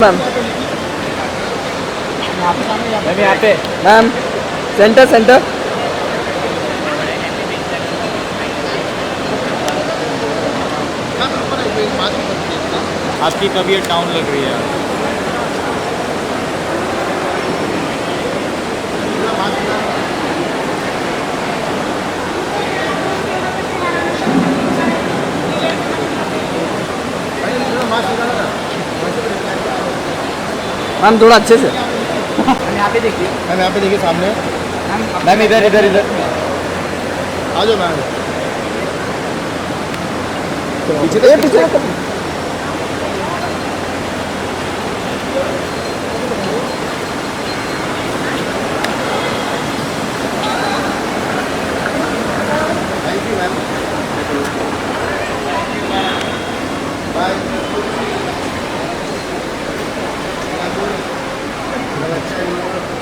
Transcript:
Ma'am ma'am यहाँ पे ma'am centre centre आपकी तबीयत डाउन लग रही है। मैम थोड़ा अच्छे से यहाँ पे देखिए, मैम यहाँ पे देखिए सामने। मैम इधर इधर इधर आ जाओ मैम। पीछे पीछे थैंक यू मैम। बाय। अच्छा